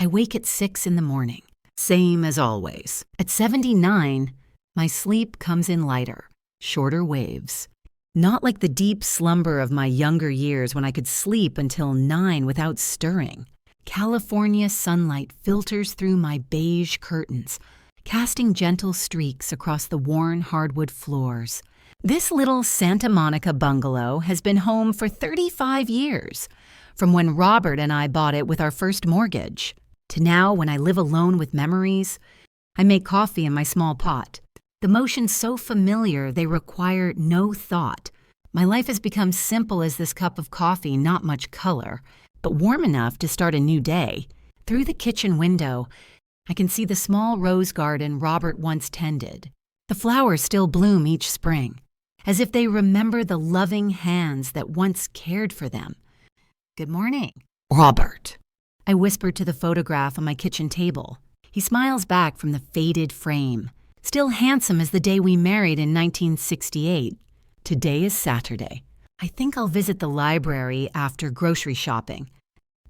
I wake at 6 in the morning. Same as always. At 79, my sleep comes in lighter, shorter waves. Not like the deep slumber of my younger years when I could sleep until 9 without stirring. California sunlight filters through my beige curtains, casting gentle streaks across the worn hardwood floors. This little Santa Monica bungalow has been home for 35 years, from when Robert and I bought it with our first mortgage, to now when I live alone with memories. I make coffee in my small pot. The motions so familiar they require no thought. My life has become simple as this cup of coffee, not much color, but warm enough to start a new day. Through the kitchen window, I can see the small rose garden Robert once tended. The flowers still bloom each spring, as if they remember the loving hands that once cared for them. "Good morning, Robert," I whispered to the photograph on my kitchen table. He smiles back from the faded frame. Still handsome as the day we married in 1968. Today is Saturday. I think I'll visit the library after grocery shopping.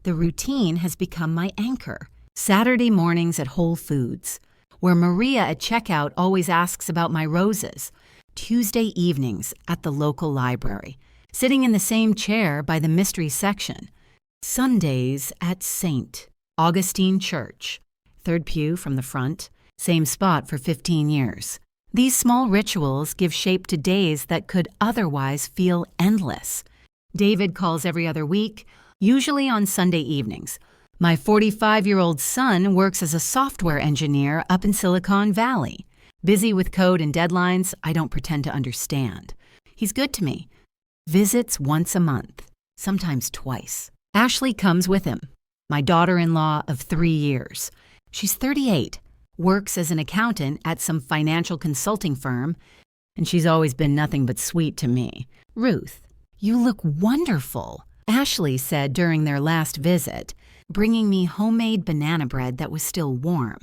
The routine has become my anchor. Saturday mornings at Whole Foods, where Maria at checkout always asks about my roses. Tuesday evenings at the local library, sitting in the same chair by the mystery section. Sundays at St. Augustine Church, third pew from the front, same spot for 15 years. These small rituals give shape to days that could otherwise feel endless. David calls every other week, usually on Sunday evenings. My 45-year-old son works as a software engineer up in Silicon Valley. Busy with code and deadlines I don't pretend to understand. He's good to me. Visits once a month, sometimes twice. Ashley comes with him, my daughter-in-law of 3 years. She's 38, works as an accountant at some financial consulting firm, and she's always been nothing but sweet to me. "Ruth, you look wonderful," Ashley said during their last visit, bringing me homemade banana bread that was still warm.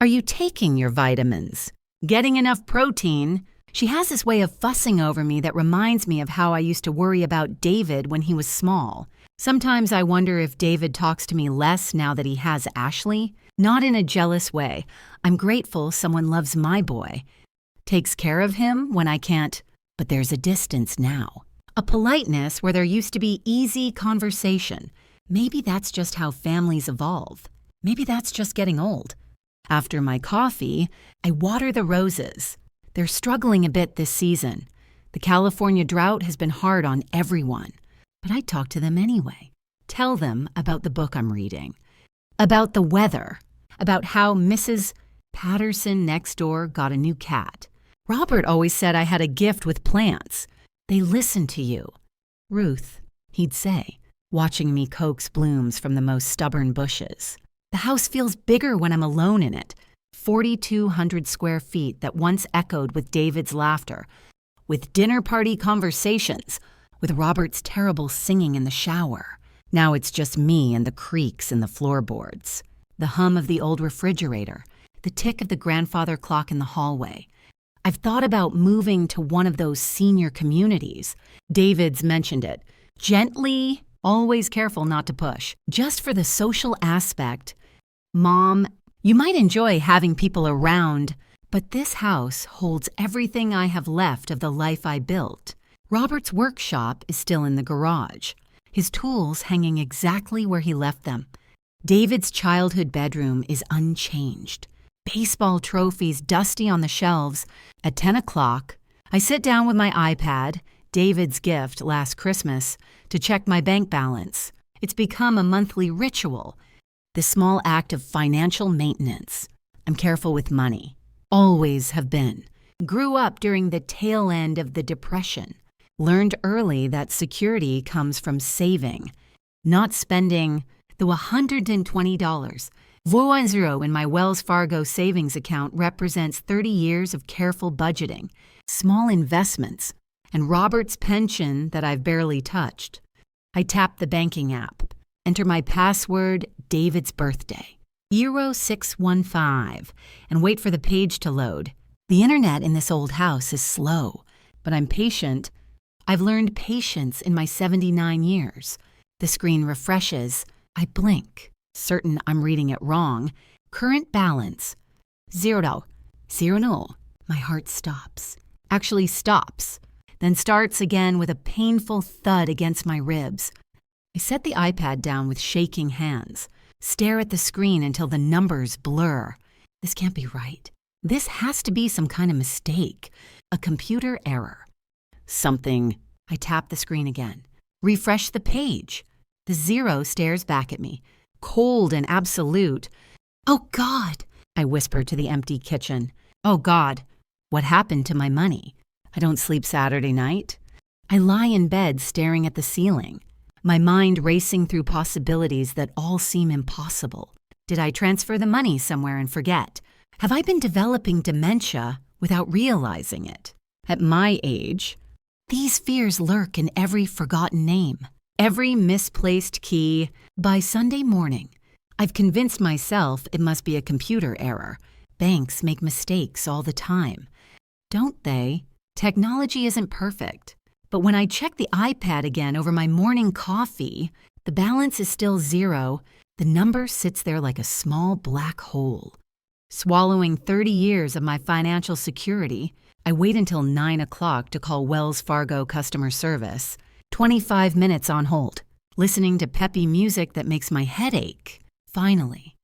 "Are you taking your vitamins? Getting enough protein?" She has this way of fussing over me that reminds me of how I used to worry about David when he was small. Sometimes I wonder if David talks to me less now that he has Ashley. Not in a jealous way. I'm grateful someone loves my boy. Takes care of him when I can't, but there's a distance now. A politeness where there used to be easy conversation. Maybe that's just how families evolve. Maybe that's just getting old. After my coffee, I water the roses. They're struggling a bit this season. The California drought has been hard on everyone. But I talk to them anyway. Tell them about the book I'm reading. About the weather. About how Mrs. Patterson next door got a new cat. Robert always said I had a gift with plants. They listen to you. "Ruth," he'd say, watching me coax blooms from the most stubborn bushes. The house feels bigger when I'm alone in it. 4,200 square feet that once echoed with David's laughter, with dinner party conversations, with Robert's terrible singing in the shower. Now it's just me and the creaks in the floorboards, the hum of the old refrigerator, the tick of the grandfather clock in the hallway. I've thought about moving to one of those senior communities. David's mentioned it. Gently, always careful not to push. Just for the social aspect. "Mom, you might enjoy having people around, but this house holds everything I have left of the life I built." Robert's workshop is still in the garage, his tools hanging exactly where he left them. David's childhood bedroom is unchanged. Baseball trophies dusty on the shelves. At 10 o'clock, I sit down with my iPad, David's gift last Christmas, to check my bank balance. It's become a monthly ritual, the small act of financial maintenance. I'm careful with money. Always have been. Grew up during the tail end of the Depression. Learned early that security comes from saving, not spending the $120. 410 in my Wells Fargo savings account represents 30 years of careful budgeting, small investments, and Robert's pension that I've barely touched. I tap the banking app, enter my password, David's birthday, 0615, and wait for the page to load. The internet in this old house is slow, but I'm patient. I've learned patience in my 79 years. The screen refreshes. I blink. certain I'm reading it wrong. Current balance, zero. Zero. My heart stops. Actually stops. Then starts again with a painful thud against my ribs. I set the iPad down with shaking hands, stare at the screen until the numbers blur. This can't be right. This has to be some kind of mistake, a computer error. Something. I tap the screen again. Refresh the page. The zero stares back at me, cold and absolute. Oh, God, I whisper to the empty kitchen. Oh, God, what happened to my money? I don't sleep Saturday night. I lie in bed staring at the ceiling, my mind racing through possibilities that all seem impossible. Did I transfer the money somewhere and forget? Have I been developing dementia without realizing it? At my age, these fears lurk in every forgotten name, every misplaced key. By Sunday morning, I've convinced myself it must be a computer error. Banks make mistakes all the time. Don't they? Technology isn't perfect. But when I check the iPad again over my morning coffee, the balance is still zero. The number sits there like a small black hole. Swallowing 30 years of my financial security, I wait until 9 o'clock to call Wells Fargo customer service. 25 minutes on hold, listening to peppy music that makes my head ache. Finally,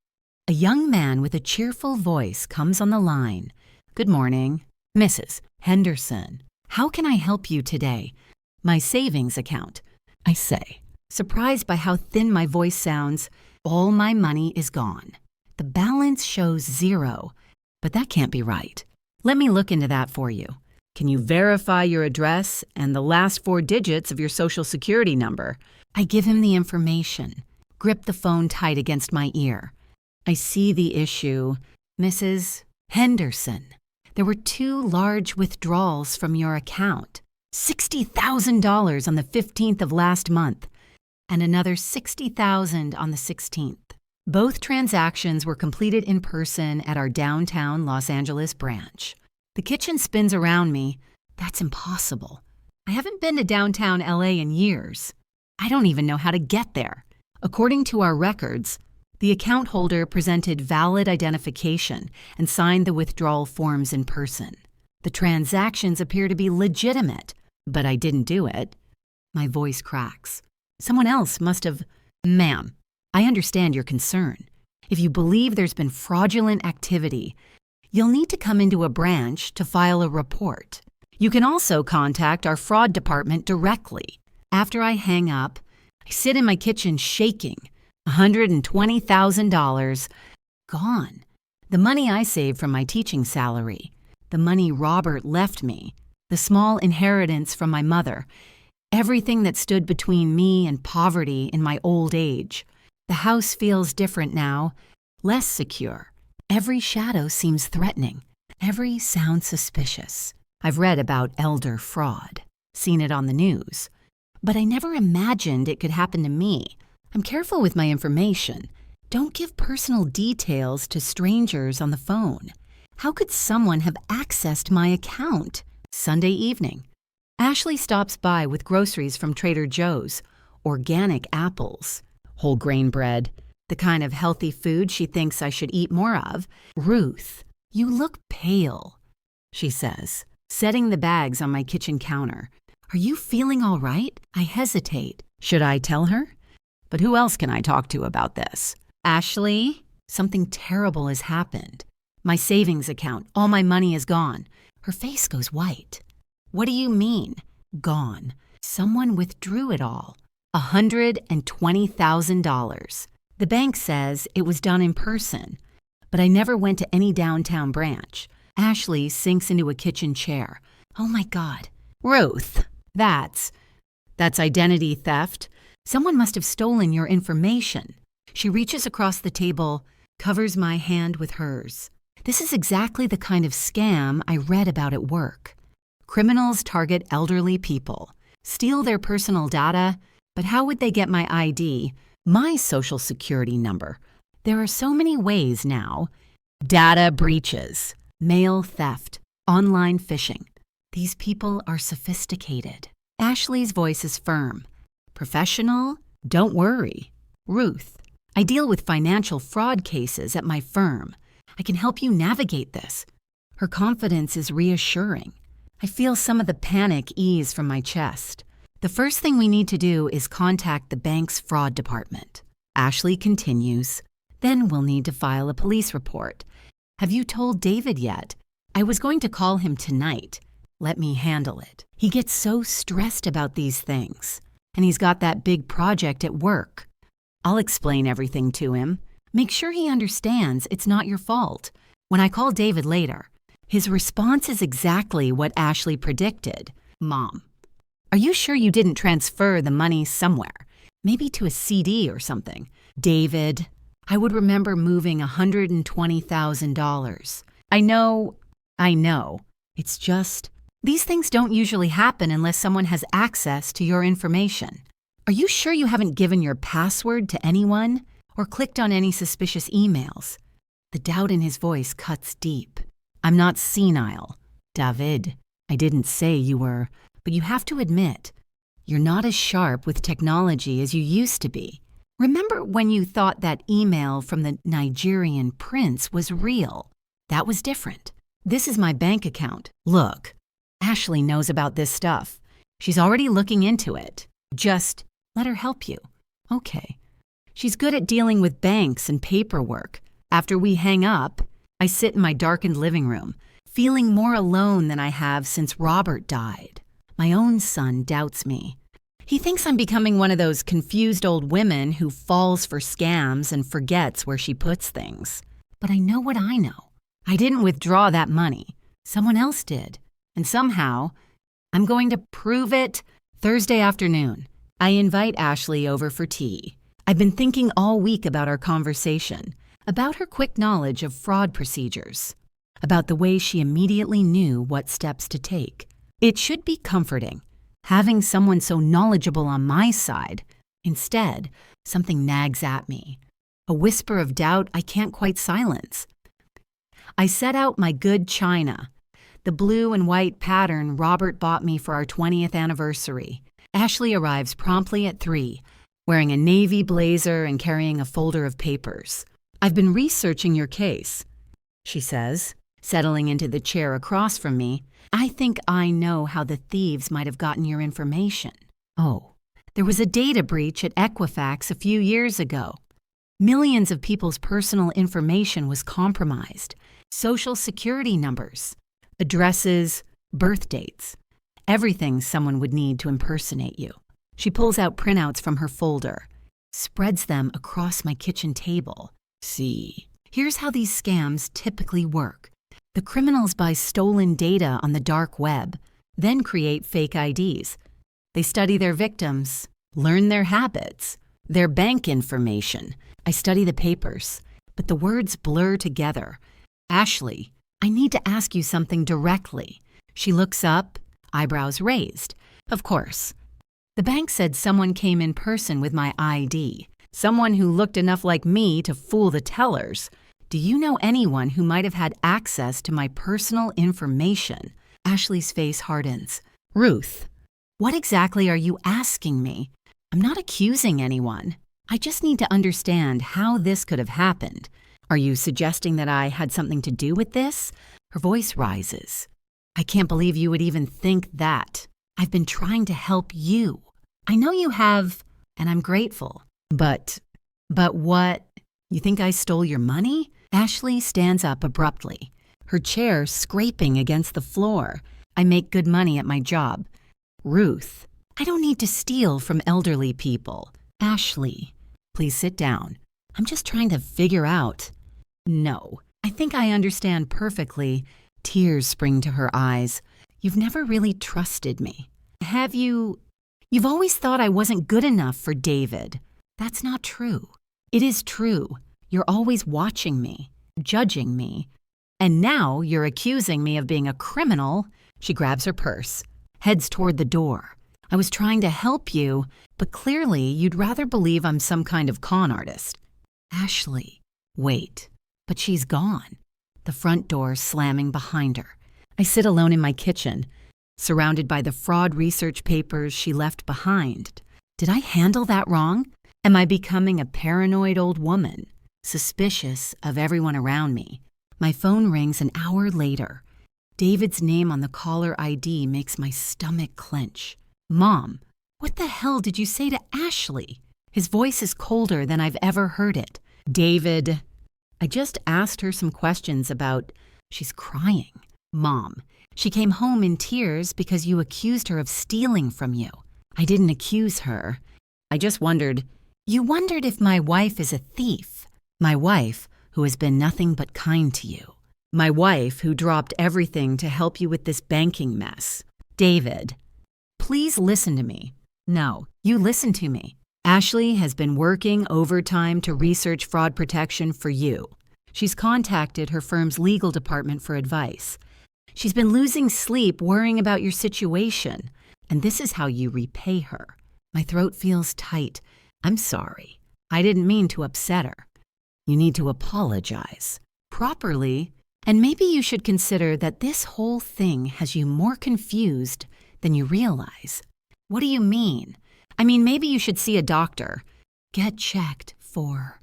a young man with a cheerful voice comes on the line. Good morning, Mrs. Henderson. How can I help you today? My savings account, I say, surprised by how thin my voice sounds. All my money is gone. The balance shows zero, but that can't be right. Let me look into that for you. Can you verify your address and the last 4 digits of your social security number? I give him the information, grip the phone tight against my ear. I see the issue. Mrs. Henderson, there were 2 large withdrawals from your account. $60,000 on the 15th of last month, and another $60,000 on the 16th. Both transactions were completed in person at our downtown Los Angeles branch. The kitchen spins around me. That's impossible. I haven't been to downtown LA in years. I don't even know how to get there. According to our records, the account holder presented valid identification and signed the withdrawal forms in person. The transactions appear to be legitimate, but I didn't do it. My voice cracks. Someone else must have. Ma'am, I understand your concern. If you believe there's been fraudulent activity, you'll need to come into a branch to file a report. You can also contact our fraud department directly. After I hang up, I sit in my kitchen shaking. $120,000 gone. The money I saved from my teaching salary, the money Robert left me, the small inheritance from my mother, everything that stood between me and poverty in my old age. The house feels different now, less secure. Every shadow seems threatening. Every sound suspicious. I've read about elder fraud, seen it on the news, but I never imagined it could happen to me. I'm careful with my information. Don't give personal details to strangers on the phone. How could someone have accessed my account? Sunday evening. Ashley stops by with groceries from Trader Joe's, organic apples, whole grain bread, the kind of healthy food she thinks I should eat more of. Ruth, you look pale, she says, setting the bags on my kitchen counter. Are you feeling all right? I hesitate. Should I tell her? But who else can I talk to about this? Ashley, something terrible has happened. My savings account, all my money is gone. Her face goes white. What do you mean, gone? Someone withdrew it all. $120,000. The bank says it was done in person, but I never went to any downtown branch. Ashley sinks into a kitchen chair. Oh my God. Ruth, that's identity theft. Someone must have stolen your information. She reaches across the table, covers my hand with hers. This is exactly the kind of scam I read about at work. Criminals target elderly people, steal their personal data, but how would they get my ID, my social security number? There are so many ways now. Data breaches, mail theft, online phishing. These people are sophisticated. Ashley's voice is firm. Professional? Don't worry. Ruth, I deal with financial fraud cases at my firm. I can help you navigate this." Her confidence is reassuring. I feel some of the panic ease from my chest. "The first thing we need to do is contact the bank's fraud department." Ashley continues. "Then we'll need to file a police report. Have you told David yet? I was going to call him tonight. Let me handle it. He gets so stressed about these things. And he's got that big project at work. I'll explain everything to him. Make sure he understands it's not your fault." When I call David later, his response is exactly what Ashley predicted. "Mom, are you sure you didn't transfer the money somewhere? Maybe to a CD or something?" "David, I would remember moving $120,000. I know. It's just, these things don't usually happen unless someone has access to your information. Are you sure you haven't given your password to anyone or clicked on any suspicious emails?" The doubt in his voice cuts deep. "I'm not senile. David, I didn't say you were, but you have to admit, you're not as sharp with technology as you used to be. Remember when you thought that email from the Nigerian prince was real? That was different. This is my bank account. Look, Ashley knows about this stuff. She's already looking into it. Just let her help you." "Okay." She's good at dealing with banks and paperwork. After we hang up, I sit in my darkened living room, feeling more alone than I have since Robert died. My own son doubts me. He thinks I'm becoming one of those confused old women who falls for scams and forgets where she puts things. But I know what I know. I didn't withdraw that money. Someone else did. And somehow, I'm going to prove it Thursday afternoon. I invite Ashley over for tea. I've been thinking all week about our conversation, about her quick knowledge of fraud procedures, about the way she immediately knew what steps to take. It should be comforting, having someone so knowledgeable on my side. Instead, something nags at me, a whisper of doubt I can't quite silence. I set out my good china, the blue and white pattern Robert bought me for our 20th anniversary. Ashley arrives promptly at 3, wearing a navy blazer and carrying a folder of papers. "I've been researching your case," she says, settling into the chair across from me. "I think I know how the thieves might have gotten your information." "Oh, there was a data breach at Equifax a few years ago. Millions of people's personal information was compromised. Social security numbers, addresses, birth dates, everything someone would need to impersonate you." She pulls out printouts from her folder, spreads them across my kitchen table. "See, here's how these scams typically work. The criminals buy stolen data on the dark web, then create fake IDs. They study their victims, learn their habits, their bank information. I study the papers, but the words blur together. Ashley, I need to ask you something directly." She looks up, eyebrows raised. "Of course. The bank said someone came in person with my ID, someone who looked enough like me to fool the tellers. Do you know anyone who might have had access to my personal information?" Ashley's face hardens. "Ruth, what exactly are you asking me? I'm not accusing anyone. I just need to understand how this could have happened. Are you suggesting that I had something to do with this?" Her voice rises. "I can't believe you would even think that. I've been trying to help you. I know you have, and I'm grateful. But what? You think I stole your money?" Ashley stands up abruptly, her chair scraping against the floor. "I make good money at my job. Ruth, I don't need to steal from elderly people." "Ashley, please sit down. I'm just trying to figure out." "No, I think I understand perfectly." Tears spring to her eyes. "You've never really trusted me. Have you? You've always thought I wasn't good enough for David." "That's not true." "It is true. You're always watching me, judging me. And now you're accusing me of being a criminal." She grabs her purse, heads toward the door. "I was trying to help you, but clearly you'd rather believe I'm some kind of con artist." "Ashley, wait." But she's gone, the front door slamming behind her. I sit alone in my kitchen, surrounded by the fraud research papers she left behind. Did I handle that wrong? Am I becoming a paranoid old woman, suspicious of everyone around me? My phone rings an hour later. David's name on the caller ID makes my stomach clench. Mom, what the hell did you say to Ashley? His voice is colder than I've ever heard it. David, I just asked her some questions about... She's crying. Mom, she came home in tears because you accused her of stealing from you. I didn't accuse her. I just wondered... You wondered if my wife is a thief. My wife, who has been nothing but kind to you. My wife, who dropped everything to help you with this banking mess. David, please listen to me. No, you listen to me. Ashley has been working overtime to research fraud protection for you. She's contacted her firm's legal department for advice. She's been losing sleep worrying about your situation, and this is how you repay her. My throat feels tight. I'm sorry. I didn't mean to upset her. You need to apologize properly, and maybe you should consider that this whole thing has you more confused than you realize. What do you mean? I mean, maybe you should see a doctor. Get checked for,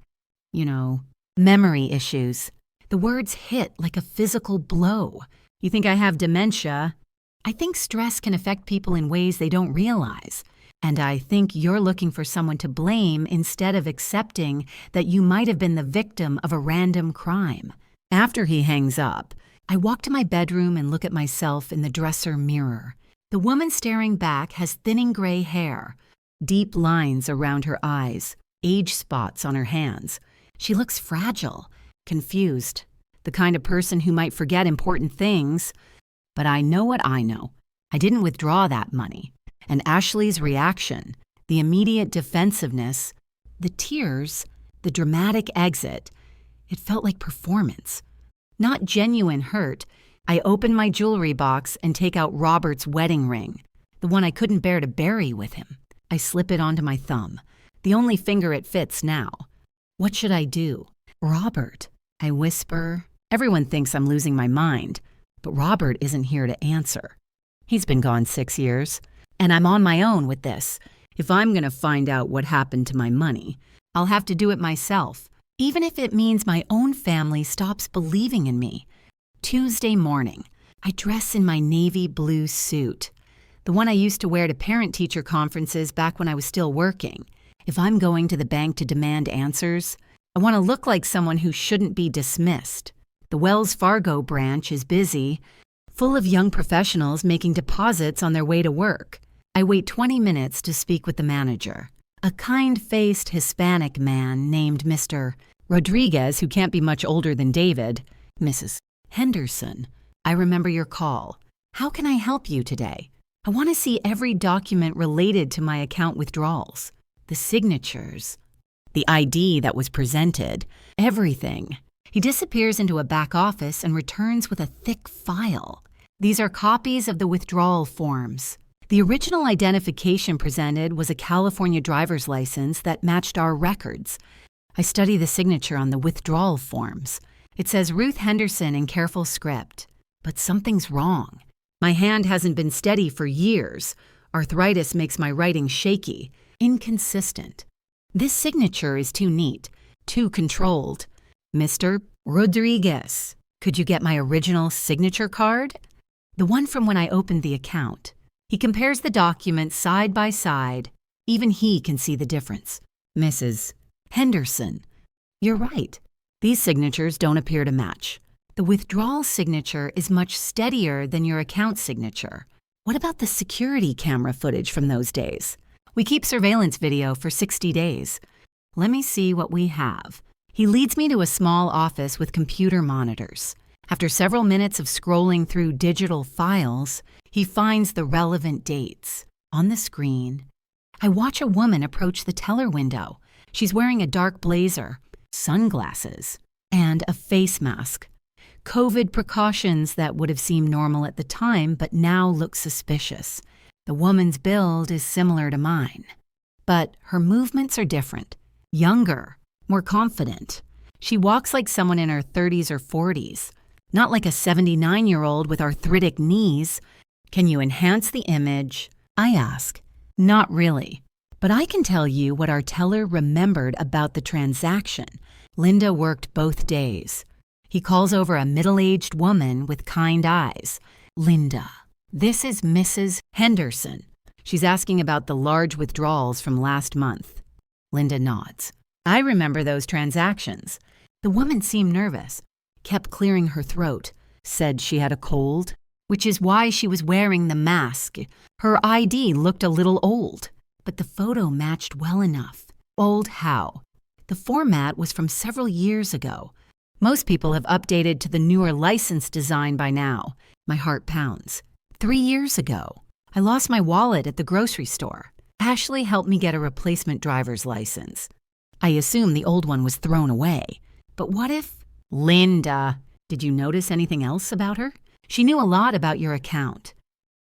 memory issues. The words hit like a physical blow. You think I have dementia? I think stress can affect people in ways they don't realize. And I think you're looking for someone to blame instead of accepting that you might have been the victim of a random crime. After he hangs up, I walk to my bedroom and look at myself in the dresser mirror. The woman staring back has thinning gray hair, deep lines around her eyes, age spots on her hands. She looks fragile, confused, the kind of person who might forget important things. But I know what I know. I didn't withdraw that money. And Ashley's reaction, the immediate defensiveness, the tears, the dramatic exit, it felt like performance. Not genuine hurt. I open my jewelry box and take out Robert's wedding ring, the one I couldn't bear to bury with him. I slip it onto my thumb, the only finger it fits now. What should I do? Robert, I whisper. Everyone thinks I'm losing my mind, but Robert isn't here to answer. He's been gone 6 years. And I'm on my own with this. If I'm going to find out what happened to my money, I'll have to do it myself, even if it means my own family stops believing in me. Tuesday morning, I dress in my navy blue suit, the one I used to wear to parent-teacher conferences back when I was still working. If I'm going to the bank to demand answers, I want to look like someone who shouldn't be dismissed. The Wells Fargo branch is busy, full of young professionals making deposits on their way to work. I wait 20 minutes to speak with the manager, a kind-faced Hispanic man named Mr. Rodriguez, who can't be much older than David. Mrs. Henderson, I remember your call. How can I help you today? I want to see every document related to my account withdrawals, the signatures, the ID that was presented, everything. He disappears into a back office and returns with a thick file. These are copies of the withdrawal forms. The original identification presented was a California driver's license that matched our records. I study the signature on the withdrawal forms. It says Ruth Henderson in careful script. But something's wrong. My hand hasn't been steady for years. Arthritis makes my writing shaky, inconsistent. This signature is too neat, too controlled. Mr. Rodriguez, could you get my original signature card? The one from when I opened the account. He compares the documents side by side. Even he can see the difference. Mrs. Henderson, you're right. These signatures don't appear to match. The withdrawal signature is much steadier than your account signature. What about the security camera footage from those days? We keep surveillance video for 60 days. Let me see what we have. He leads me to a small office with computer monitors. After several minutes of scrolling through digital files, he finds the relevant dates. On the screen, I watch a woman approach the teller window. She's wearing a dark blazer, sunglasses, and a face mask. COVID precautions that would have seemed normal at the time but now look suspicious. The woman's build is similar to mine, but her movements are different. Younger, more confident. She walks like someone in her 30s or 40s, not like a 79-year-old with arthritic knees. Can you enhance the image? I ask. Not really. But I can tell you what our teller remembered about the transaction. Linda worked both days. He calls over a middle-aged woman with kind eyes. Linda, this is Mrs. Henderson. She's asking about the large withdrawals from last month. Linda nods. I remember those transactions. The woman seemed nervous, kept clearing her throat, said she had a cold, which is why she was wearing the mask. Her ID looked a little old, but the photo matched well enough. Old how? The format was from several years ago. Most people have updated to the newer license design by now. My heart pounds. 3 years ago, I lost my wallet at the grocery store. Ashley helped me get a replacement driver's license. I assume the old one was thrown away. But what if... Linda, did you notice anything else about her? She knew a lot about your account.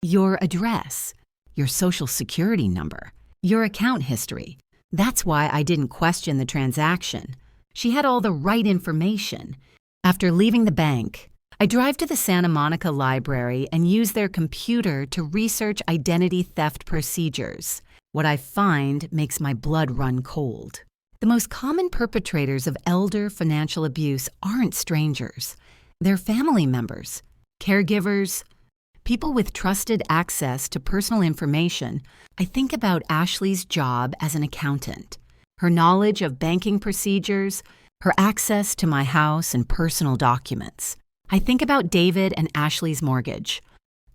Your address, your social security number, your account history. That's why I didn't question the transaction. She had all the right information. After leaving the bank, I drive to the Santa Monica Library and use their computer to research identity theft procedures. What I find makes my blood run cold. The most common perpetrators of elder financial abuse aren't strangers. They're family members, caregivers, people with trusted access to personal information. I think about Ashley's job as an accountant, her knowledge of banking procedures, her access to my house and personal documents. I think about David and Ashley's mortgage,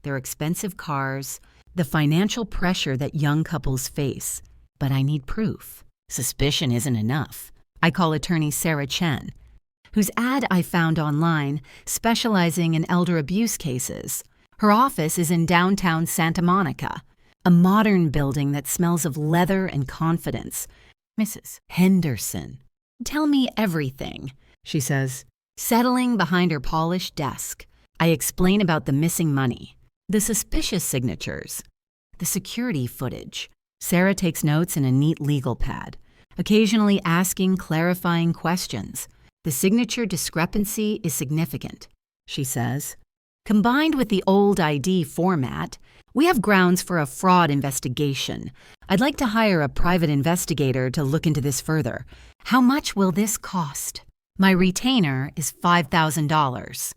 their expensive cars, the financial pressure that young couples face. But I need proof. Suspicion isn't enough. I call attorney Sarah Chen, whose ad I found online specializing in elder abuse cases. Her office is in downtown Santa Monica, a modern building that smells of leather and confidence. Mrs. Henderson, tell me everything, she says. Settling behind her polished desk, I explain about the missing money, the suspicious signatures, the security footage. Sarah takes notes in a neat legal pad, occasionally asking clarifying questions. The signature discrepancy is significant, she says. Combined with the old ID format, we have grounds for a fraud investigation. I'd like to hire a private investigator to look into this further. How much will this cost? My retainer is $5,000.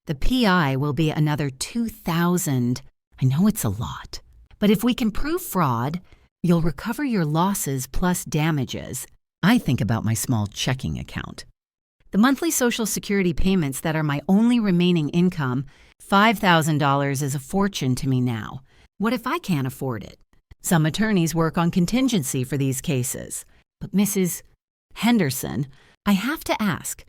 The PI will be another $2,000. I know it's a lot. But if we can prove fraud, you'll recover your losses plus damages. I think about my small checking account. The monthly Social Security payments that are my only remaining income, $5,000 is a fortune to me now. What if I can't afford it? Some attorneys work on contingency for these cases. But Mrs. Henderson, I have to ask,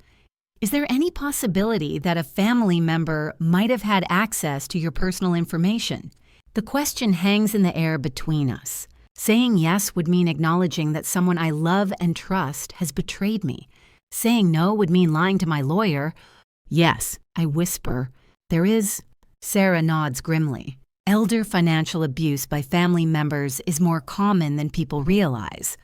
is there any possibility that a family member might have had access to your personal information? The question hangs in the air between us. Saying yes would mean acknowledging that someone I love and trust has betrayed me. Saying no would mean lying to my lawyer. Yes, I whisper. There is. Sarah nods grimly. Elder financial abuse by family members is more common than people realize.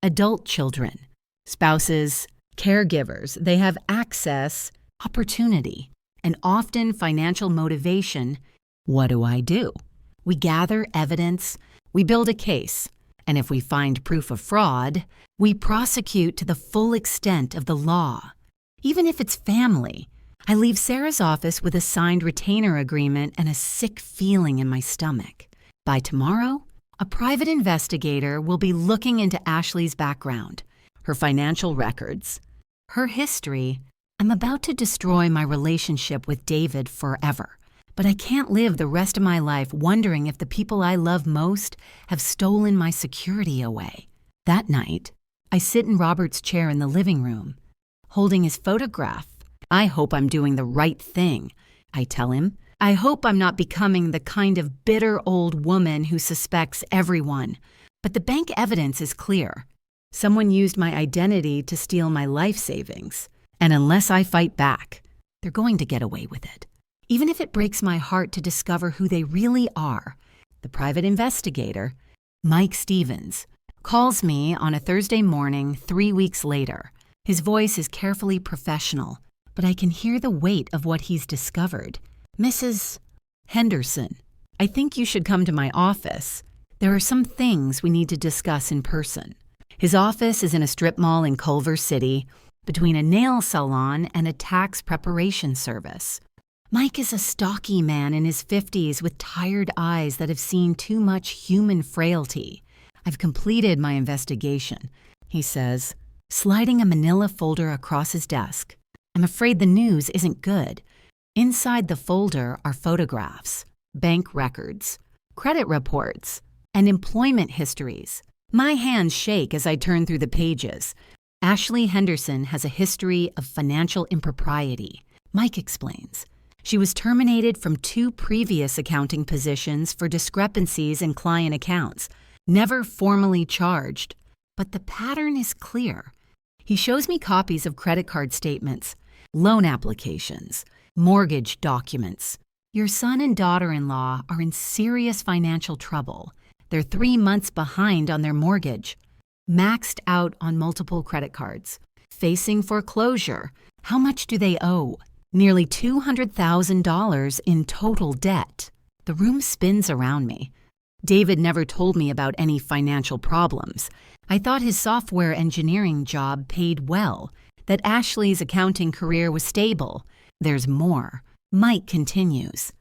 Adult children, spouses, caregivers, they have access, opportunity, and often financial motivation. What do? We gather evidence, we build a case, and if we find proof of fraud, we prosecute to the full extent of the law. Even if it's family, I leave Sarah's office with a signed retainer agreement and a sick feeling in my stomach. By tomorrow, a private investigator will be looking into Ashley's background, her financial records, her history. I'm about to destroy my relationship with David forever, but I can't live the rest of my life wondering if the people I love most have stolen my security away. That night, I sit in Robert's chair in the living room, holding his photograph. I hope I'm doing the right thing, I tell him. I hope I'm not becoming the kind of bitter old woman who suspects everyone. But the bank evidence is clear. Someone used my identity to steal my life savings. And unless I fight back, they're going to get away with it. Even if it breaks my heart to discover who they really are. The private investigator, Mike Stevens, calls me on a Thursday morning 3 weeks later. His voice is carefully professional, but I can hear the weight of what he's discovered. Mrs. Henderson, I think you should come to my office. There are some things we need to discuss in person. His office is in a strip mall in Culver City, between a nail salon and a tax preparation service. Mike is a stocky man in his 50s with tired eyes that have seen too much human frailty. I've completed my investigation, he says, sliding a manila folder across his desk. I'm afraid the news isn't good. Inside the folder are photographs, bank records, credit reports, and employment histories. My hands shake as I turn through the pages. Ashley Henderson has a history of financial impropriety, Mike explains. She was terminated from 2 previous accounting positions for discrepancies in client accounts, never formally charged. But the pattern is clear. He shows me copies of credit card statements, loan applications, mortgage documents. Your son and daughter-in-law are in serious financial trouble. They're 3 months behind on their mortgage, maxed out on multiple credit cards, facing foreclosure. How much do they owe? Nearly $200,000 in total debt. The room spins around me. David never told me about any financial problems. I thought his software engineering job paid well, that Ashley's accounting career was stable. There's more. Mike continues.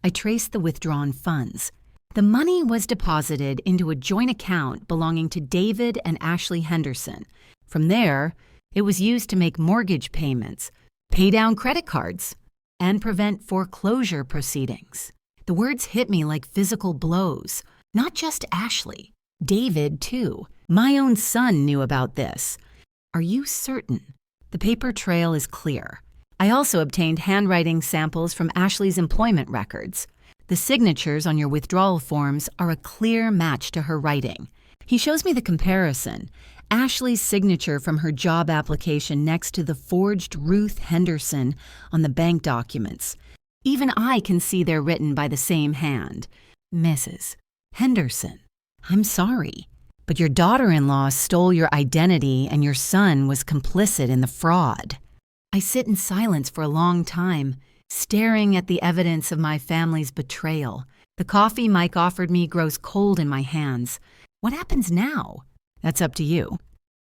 I traced the withdrawn funds. The money was deposited into a joint account belonging to David and Ashley Henderson. From there, it was used to make mortgage payments, pay down credit cards, and prevent foreclosure proceedings. The words hit me like physical blows. Not just Ashley. David, too. My own son knew about this. Are you certain? The paper trail is clear. I also obtained handwriting samples from Ashley's employment records. The signatures on your withdrawal forms are a clear match to her writing. He shows me the comparison. Ashley's signature from her job application next to the forged Ruth Henderson on the bank documents. Even I can see they're written by the same hand. Mrs. Henderson, I'm sorry, but your daughter-in-law stole your identity and your son was complicit in the fraud. I sit in silence for a long time, staring at the evidence of my family's betrayal. The coffee Mike offered me grows cold in my hands. What happens now? That's up to you.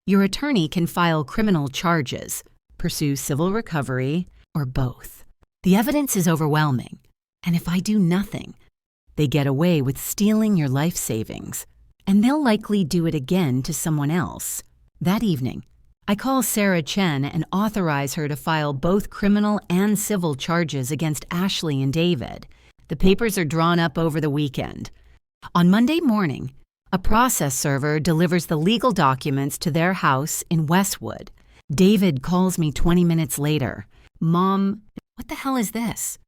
Your attorney can file criminal charges, pursue civil recovery, or both. The evidence is overwhelming, and if I do nothing, they get away with stealing your life savings, and they'll likely do it again to someone else. That evening, I call Sarah Chen and authorize her to file both criminal and civil charges against Ashley and David. The papers are drawn up over the weekend. On Monday morning, a process server delivers the legal documents to their house in Westwood. David calls me 20 minutes later. Mom, what the hell is this?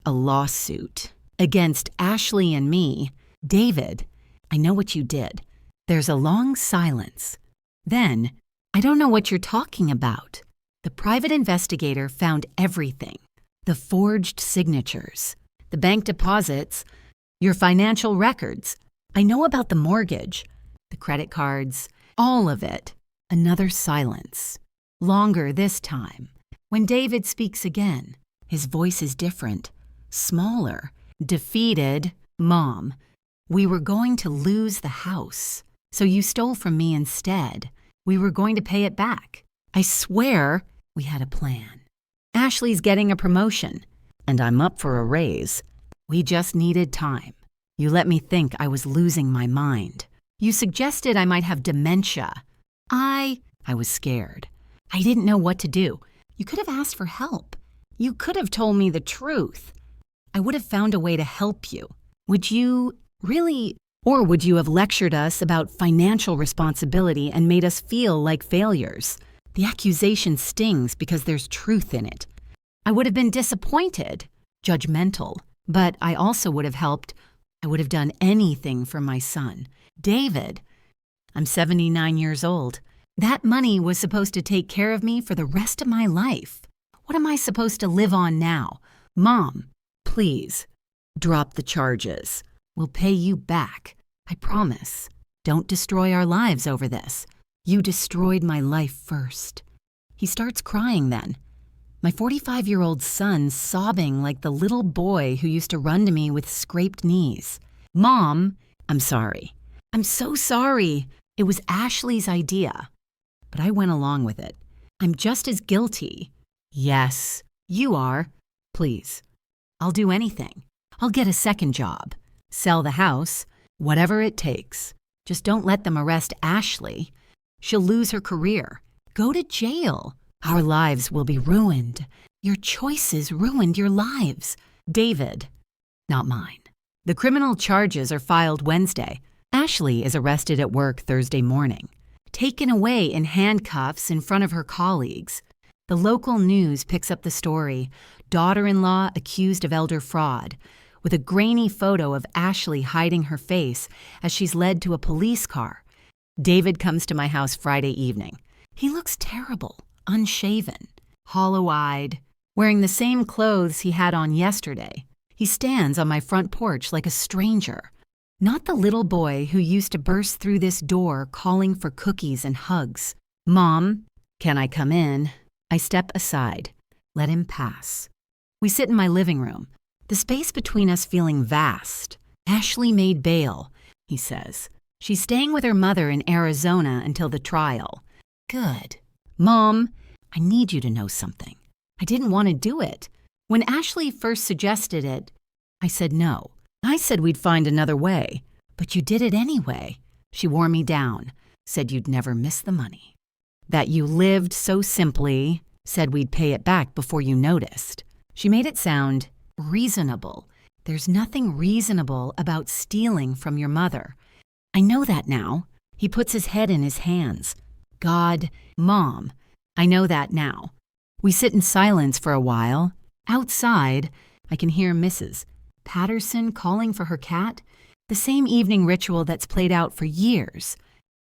A lawsuit. Against Ashley and me. David, I know what you did. There's a long silence. Then, I don't know what you're talking about. The private investigator found everything. The forged signatures, the bank deposits, your financial records. I know about the mortgage, the credit cards, all of it. Another silence. Longer this time. When David speaks again, his voice is different, smaller, defeated. Mom, we were going to lose the house, so you stole from me instead. We were going to pay it back. I swear we had a plan. Ashley's getting a promotion, and I'm up for a raise. We just needed time. You let me think I was losing my mind. You suggested I might have dementia. I was scared. I didn't know what to do. You could have asked for help. You could have told me the truth. I would have found a way to help you. Would you really? Or would you have lectured us about financial responsibility and made us feel like failures? The accusation stings because there's truth in it. I would have been disappointed, judgmental, but I also would have helped. I would have done anything for my son. David, I'm 79 years old. That money was supposed to take care of me for the rest of my life. What am I supposed to live on now? Mom, please, drop the charges. We'll pay you back. I promise. Don't destroy our lives over this. You destroyed my life first. He starts crying then. My 45-year-old son sobbing like the little boy who used to run to me with scraped knees. Mom, I'm sorry. I'm so sorry. It was Ashley's idea. But I went along with it. I'm just as guilty. Yes, you are. Please. I'll do anything. I'll get a second job. Sell the house. Whatever it takes. Just don't let them arrest Ashley. She'll lose her career. Go to jail. Our lives will be ruined. Your choices ruined your lives. David. Not mine. The criminal charges are filed Wednesday. Ashley is arrested at work Thursday morning. Taken away in handcuffs in front of her colleagues. The local news picks up the story. Daughter-in-law accused of elder fraud, with a grainy photo of Ashley hiding her face as she's led to a police car. David comes to my house Friday evening. He looks terrible, unshaven, hollow-eyed, wearing the same clothes he had on yesterday. He stands on my front porch like a stranger. Not the little boy who used to burst through this door calling for cookies and hugs. Mom, can I come in? I step aside. Let him pass. We sit in my living room, the space between us feeling vast. Ashley made bail, he says. She's staying with her mother in Arizona until the trial. Good. Mom, I need you to know something. I didn't want to do it. When Ashley first suggested it, I said no. I said we'd find another way, but you did it anyway. She wore me down, said you'd never miss the money. That you lived so simply, said we'd pay it back before you noticed. She made it sound reasonable. There's nothing reasonable about stealing from your mother. I know that now. He puts his head in his hands. God, Mom, I know that now. We sit in silence for a while. Outside, I can hear Mrs. Patterson calling for her cat, the same evening ritual that's played out for years.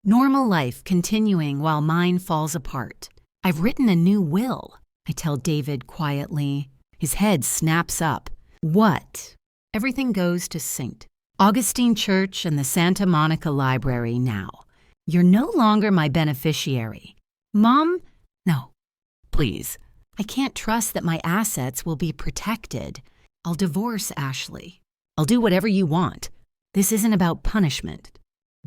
Normal life continuing while mine falls apart. I've written a new will, I tell David quietly. His head snaps up. What? Everything goes to St. Augustine Church and the Santa Monica Library now. You're no longer my beneficiary. Mom? No. Please. I can't trust that my assets will be protected. I'll divorce Ashley. I'll do whatever you want. This isn't about punishment.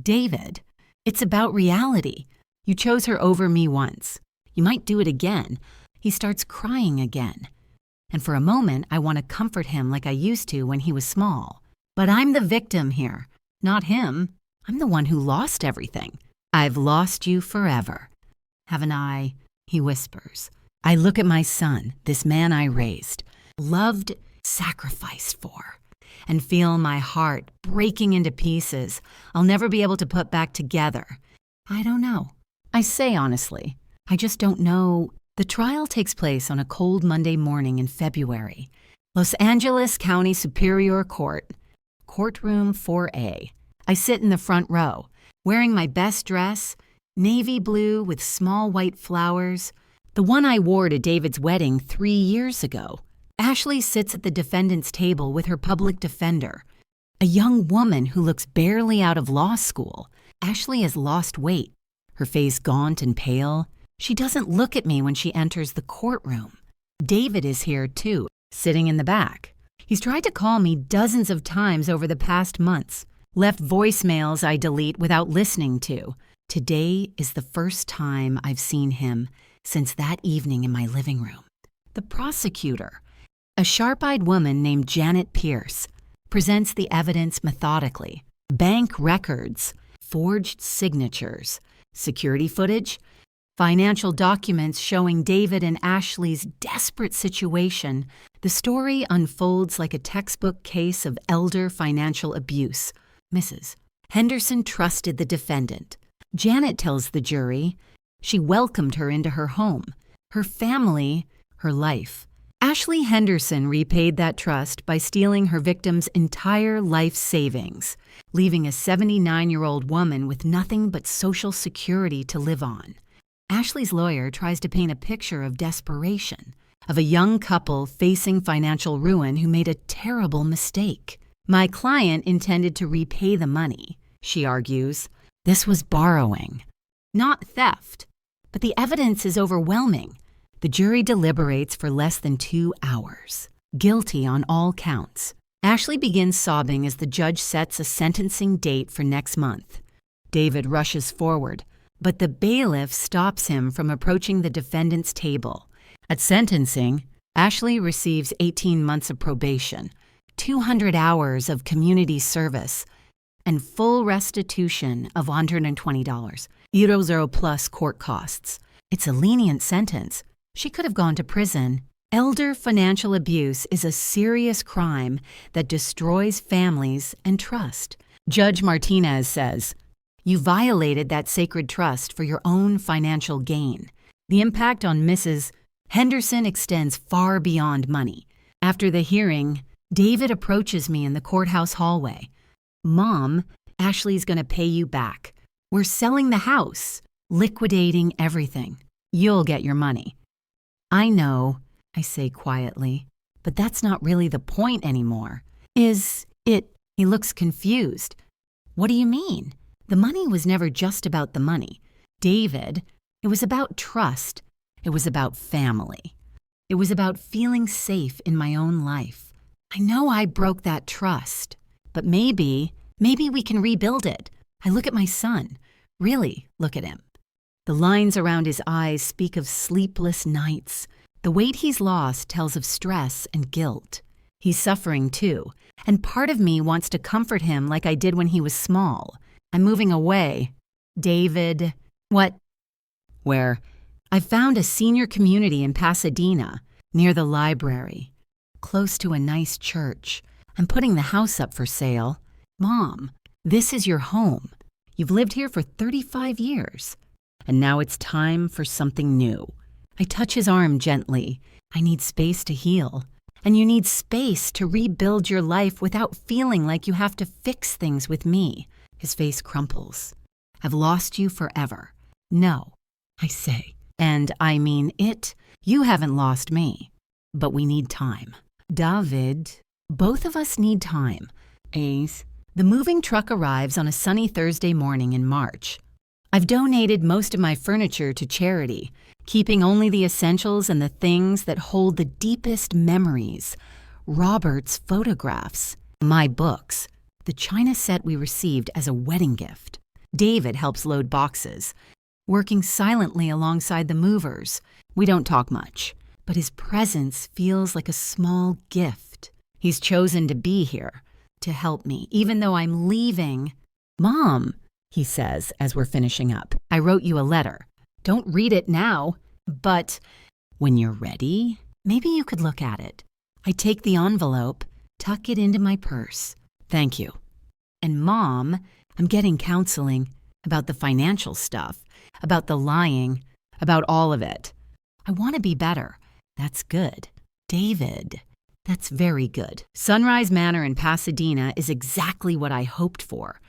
David, it's about reality. You chose her over me once. You might do it again. He starts crying again. And for a moment, I want to comfort him like I used to when he was small. But I'm the victim here, not him. I'm the one who lost everything. I've lost you forever. Haven't I? He whispers. I look at my son, this man I raised, loved, sacrificed for, and feel my heart breaking into pieces I'll never be able to put back together. I don't know. I say honestly, I just don't know. The trial takes place on a cold Monday morning in February. Los Angeles County Superior Court, courtroom 4A. I sit in the front row, wearing my best dress, navy blue with small white flowers, the one I wore to David's wedding 3 years ago. Ashley sits at the defendant's table with her public defender, a young woman who looks barely out of law school. Ashley has lost weight, her face gaunt and pale. She doesn't look at me when she enters the courtroom. David is here too, sitting in the back. He's tried to call me dozens of times over the past months, left voicemails I delete without listening to. Today is the first time I've seen him since that evening in my living room. The prosecutor, a sharp-eyed woman named Janet Pierce, presents the evidence methodically. Bank records, forged signatures, security footage, financial documents showing David and Ashley's desperate situation. The story unfolds like a textbook case of elder financial abuse. Mrs. Henderson trusted the defendant. Janet tells the jury she welcomed her into her home, her family, her life. Ashley Henderson repaid that trust by stealing her victim's entire life savings, leaving a 79-year-old woman with nothing but Social Security to live on. Ashley's lawyer tries to paint a picture of desperation, of a young couple facing financial ruin who made a terrible mistake. My client intended to repay the money, she argues. This was borrowing, not theft. But the evidence is overwhelming. The jury deliberates for less than 2 hours. Guilty on all counts. Ashley begins sobbing as the judge sets a sentencing date for next month. David rushes forward, but the bailiff stops him from approaching the defendant's table. At sentencing, Ashley receives 18 months of probation, 200 hours of community service, and full restitution of $120, Euro plus court costs. It's a lenient sentence. She could have gone to prison. Elder financial abuse is a serious crime that destroys families and trust. Judge Martinez says, "You violated that sacred trust for your own financial gain. The impact on Mrs. Henderson extends far beyond money." After the hearing, David approaches me in the courthouse hallway. "Mom, Ashley's gonna pay you back. We're selling the house, liquidating everything. You'll get your money." "I know," I say quietly, "but that's not really the point anymore." "Is it?" He looks confused. "What do you mean? The money was never just about the money. David, it was about trust. It was about family. It was about feeling safe in my own life. I know I broke that trust, but maybe we can rebuild it." I look at my son. Really look at him. The lines around his eyes speak of sleepless nights. The weight he's lost tells of stress and guilt. He's suffering too, and part of me wants to comfort him like I did when he was small. I'm moving away. "David, what?" "Where?" "I found a senior community in Pasadena, near the library, close to a nice church. I'm putting the house up for sale." "Mom, this is your home. You've lived here for 35 years. And now it's time for something new." I touch his arm gently. "I need space to heal. And you need space to rebuild your life without feeling like you have to fix things with me." His face crumples. "I've lost you forever." "No," I say. "And I mean it. You haven't lost me. But we need time." "David, both of us need time." Ace. The moving truck arrives on a sunny Thursday morning in March. I've donated most of my furniture to charity, keeping only the essentials and the things that hold the deepest memories. Robert's photographs, my books, the china set we received as a wedding gift. David helps load boxes, working silently alongside the movers. We don't talk much, but his presence feels like a small gift. He's chosen to be here, to help me, even though I'm leaving. "Mom," he says as we're finishing up, "I wrote you a letter. Don't read it now, but when you're ready, maybe you could look at it." I take the envelope, tuck it into my purse. "Thank you." "And Mom, I'm getting counseling about the financial stuff, about the lying, about all of it. I want to be better." "That's good." "David, that's very good." Sunrise Manor in Pasadena is exactly what I hoped for.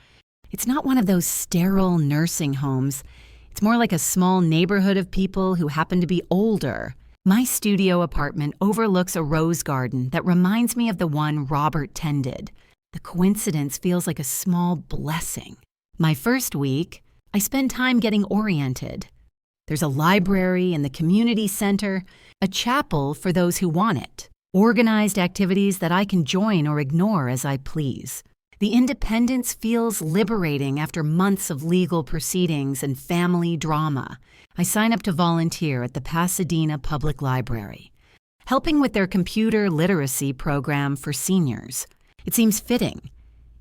It's not one of those sterile nursing homes. It's more like a small neighborhood of people who happen to be older. My studio apartment overlooks a rose garden that reminds me of the one Robert tended. The coincidence feels like a small blessing. My first week, I spend time getting oriented. There's a library in the community center, a chapel for those who want it, organized activities that I can join or ignore as I please. The independence feels liberating after months of legal proceedings and family drama. I sign up to volunteer at the Pasadena Public Library, helping with their computer literacy program for seniors. It seems fitting,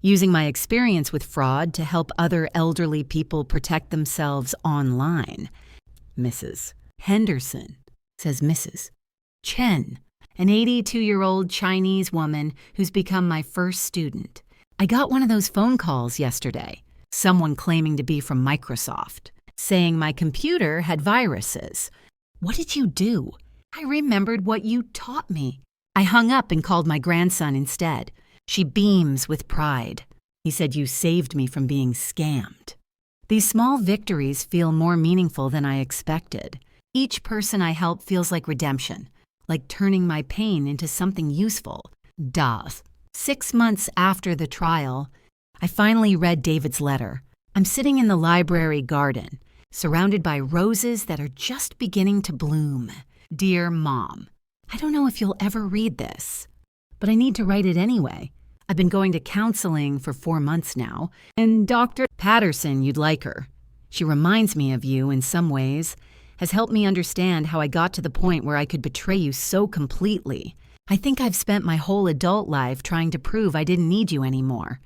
using my experience with fraud to help other elderly people protect themselves online. "Mrs. Henderson," says Mrs. Chen, an 82-year-old Chinese woman who's become my first student. I got one of those phone calls yesterday, someone claiming to be from Microsoft, saying my computer had viruses. "What did you do?" "I remembered what you taught me." I hung up and called my grandson instead. She beams with pride. He said, "You saved me from being scammed." These small victories feel more meaningful than I expected. Each person I help feels like redemption, like turning my pain into something useful. Das. 6 months after the trial, I finally read David's letter. I'm sitting in the library garden, surrounded by roses that are just beginning to bloom. "Dear Mom, I don't know if you'll ever read this, but I need to write it anyway. I've been going to counseling for 4 months now, and Dr. Patterson, you'd like her. She reminds me of you in some ways, has helped me understand how I got to the point where I could betray you so completely. I think I've spent my whole adult life trying to prove I didn't need you anymore.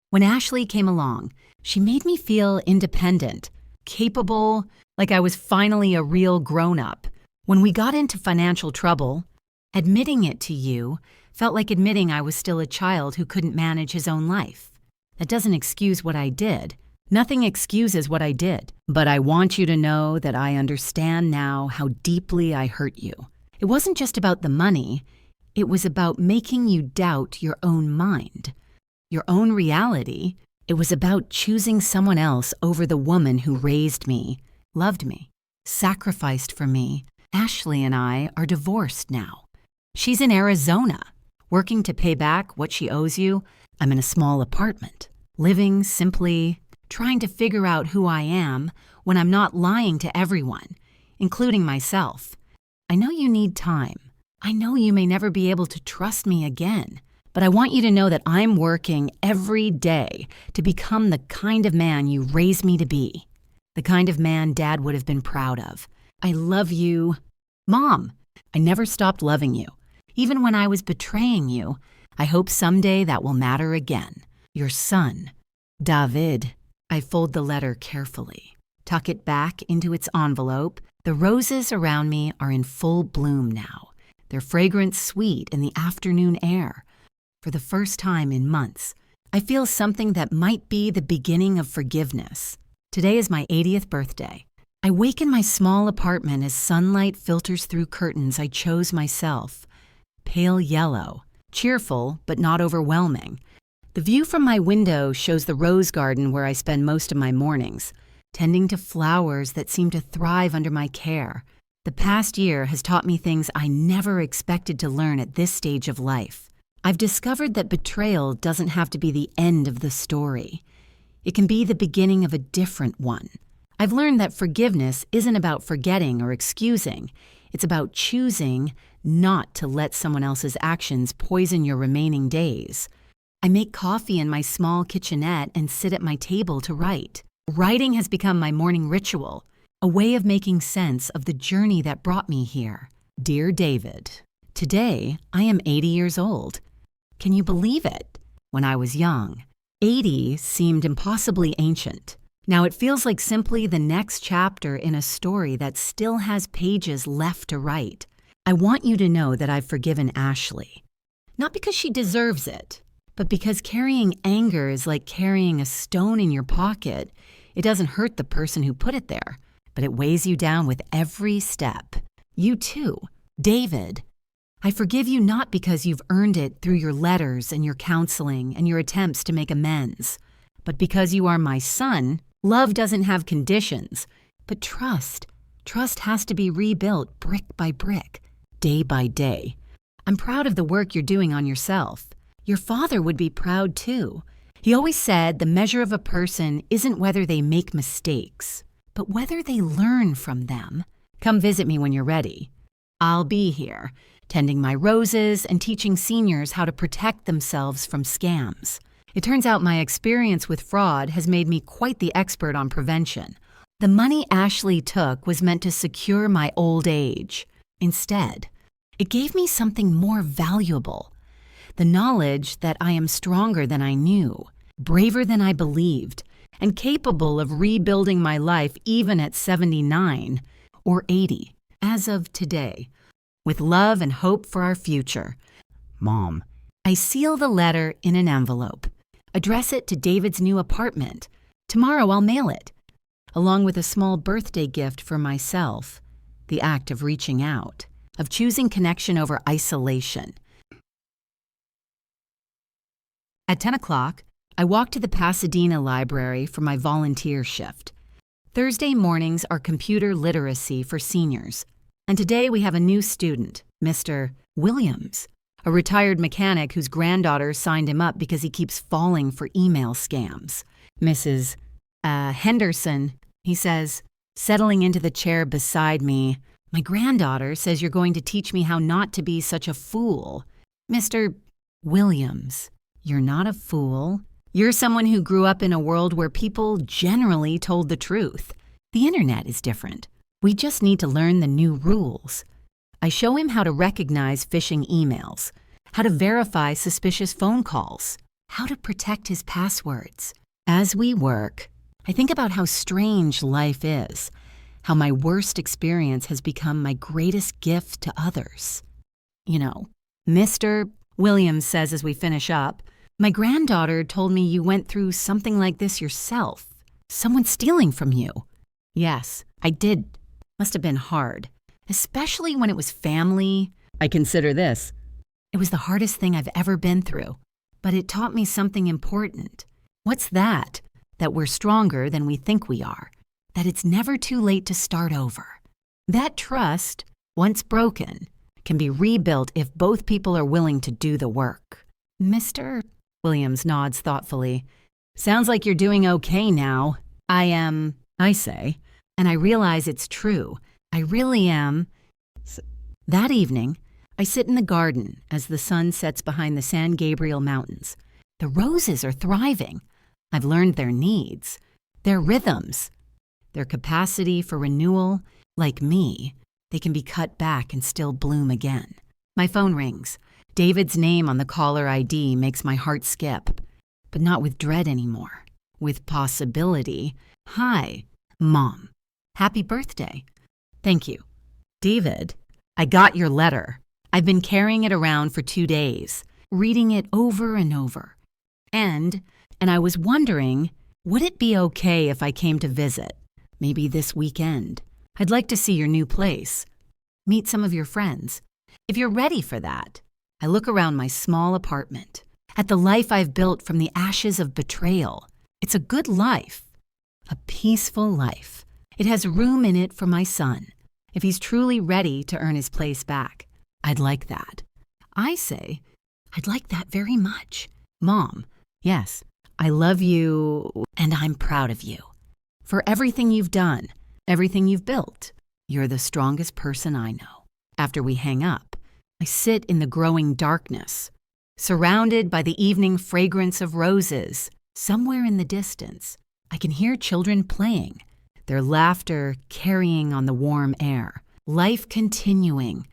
When Ashley came along, she made me feel independent, capable, like I was finally a real grown-up. When we got into financial trouble, admitting it to you felt like admitting I was still a child who couldn't manage his own life. That doesn't excuse what I did. Nothing excuses what I did. But I want you to know that I understand now how deeply I hurt you. It wasn't just about the money. It was about making you doubt your own mind, your own reality. It was about choosing someone else over the woman who raised me, loved me, sacrificed for me. Ashley and I are divorced now. She's in Arizona, working to pay back what she owes you. I'm in a small apartment, living simply, trying to figure out who I am when I'm not lying to everyone, including myself. I know you need time. I know you may never be able to trust me again, but I want you to know that I'm working every day to become the kind of man you raised me to be, the kind of man Dad would have been proud of. I love you. Mom, I never stopped loving you. Even when I was betraying you, I hope someday that will matter again. Your son, David. I fold the letter carefully, tuck it back into its envelope. The roses around me are in full bloom now, their fragrance sweet in the afternoon air. For the first time in months, I feel something that might be the beginning of forgiveness. Today is my 80th birthday. I wake in my small apartment as sunlight filters through curtains I chose myself. Pale yellow, cheerful but not overwhelming. The view from my window shows the rose garden where I spend most of my mornings, tending to flowers that seem to thrive under my care. The past year has taught me things I never expected to learn at this stage of life. I've discovered that betrayal doesn't have to be the end of the story. It can be the beginning of a different one. I've learned that forgiveness isn't about forgetting or excusing. It's about choosing not to let someone else's actions poison your remaining days. I make coffee in my small kitchenette and sit at my table to write. Writing has become my morning ritual, a way of making sense of the journey that brought me here. Dear David, today I am 80 years old. Can you believe it? When I was young, 80 seemed impossibly ancient. Now it feels like simply the next chapter in a story that still has pages left to write. I want you to know that I've forgiven Ashley. Not because she deserves it, but because carrying anger is like carrying a stone in your pocket. It doesn't hurt the person who put it there, but it weighs you down with every step. You too, David. I forgive you not because you've earned it through your letters and your counseling and your attempts to make amends, but because you are my son. Love doesn't have conditions, but trust has to be rebuilt brick by brick, day by day. I'm proud of the work you're doing on yourself. Your father would be proud too. He always said the measure of a person isn't whether they make mistakes, but whether they learn from them. Come visit me when you're ready. I'll be here, tending my roses and teaching seniors how to protect themselves from scams. It turns out my experience with fraud has made me quite the expert on prevention. The money Ashley took was meant to secure my old age. Instead, it gave me something more valuable. The knowledge that I am stronger than I knew, braver than I believed, and capable of rebuilding my life even at 79 or 80, as of today, with love and hope for our future. Mom, I seal the letter in an envelope. Address it to David's new apartment. Tomorrow I'll mail it, along with a small birthday gift for myself. The act of reaching out, of choosing connection over isolation. At 10 o'clock, I walk to the Pasadena Library for my volunteer shift. Thursday mornings are computer literacy for seniors, and today we have a new student, Mr. Williams, a retired mechanic whose granddaughter signed him up because he keeps falling for email scams. Mrs. Henderson, he says, settling into the chair beside me. My granddaughter says you're going to teach me how not to be such a fool. Mr. Williams, You're not a fool. You're someone who grew up in a world where people generally told the truth. The internet is different. We just need to learn the new rules. I show him how to recognize phishing emails, how to verify suspicious phone calls, how to protect his passwords. As we work, I think about how strange life is, how my worst experience has become my greatest gift to others. You know, Mr. Williams says as we finish up, my granddaughter told me you went through something like this yourself. Someone stealing from you. Yes, I did. Must have been hard, especially when it was family. I consider this. It was the hardest thing I've ever been through, but it taught me something important. What's that? That we're stronger than we think we are. That it's never too late to start over. That trust, once broken, can be rebuilt if both people are willing to do the work. Mr. Williams nods thoughtfully. Sounds like you're doing okay now. I am, I say, and I realize it's true. I really am. That evening, I sit in the garden as the sun sets behind the San Gabriel Mountains. The roses are thriving. I've learned their needs, their rhythms, their capacity for renewal. Like me, they can be cut back and still bloom again. My phone rings. David's name on the caller ID makes my heart skip, but not with dread anymore, with possibility. Hi, Mom. Happy birthday. Thank you. David, I got your letter. I've been carrying it around for 2 days, reading it over and over. And I was wondering, would it be okay if I came to visit? Maybe this weekend. I'd like to see your new place. Meet some of your friends. If you're ready for that. I look around my small apartment, at the life I've built from the ashes of betrayal. It's a good life, a peaceful life. It has room in it for my son. If he's truly ready to earn his place back, I'd like that. I say, I'd like that very much. Mom, yes, I love you and I'm proud of you. For everything you've done, everything you've built, you're the strongest person I know. After we hang up, I sit in the growing darkness, surrounded by the evening fragrance of roses. Somewhere in the distance, I can hear children playing, their laughter carrying on the warm air, life continuing,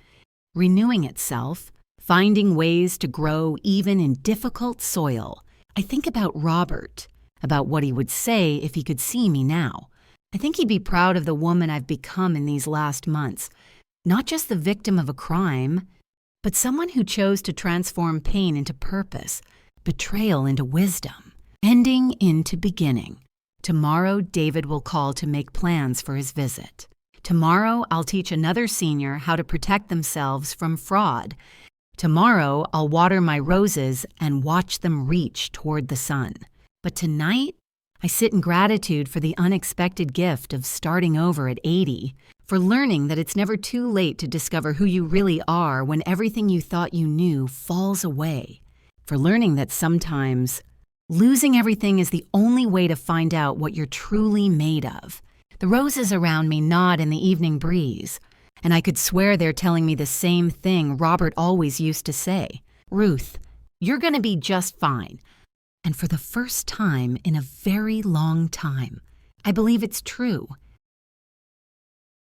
renewing itself, finding ways to grow even in difficult soil. I think about Robert, about what he would say if he could see me now. I think he'd be proud of the woman I've become in these last months, not just the victim of a crime, but someone who chose to transform pain into purpose, betrayal into wisdom, ending into beginning. Tomorrow, David will call to make plans for his visit. Tomorrow, I'll teach another senior how to protect themselves from fraud. Tomorrow, I'll water my roses and watch them reach toward the sun. But tonight, I sit in gratitude for the unexpected gift of starting over at 80, for learning that it's never too late to discover who you really are when everything you thought you knew falls away, for learning that sometimes losing everything is the only way to find out what you're truly made of. The roses around me nod in the evening breeze, and I could swear they're telling me the same thing Robert always used to say. Ruth, you're going to be just fine. And for the first time in a very long time, I believe it's true.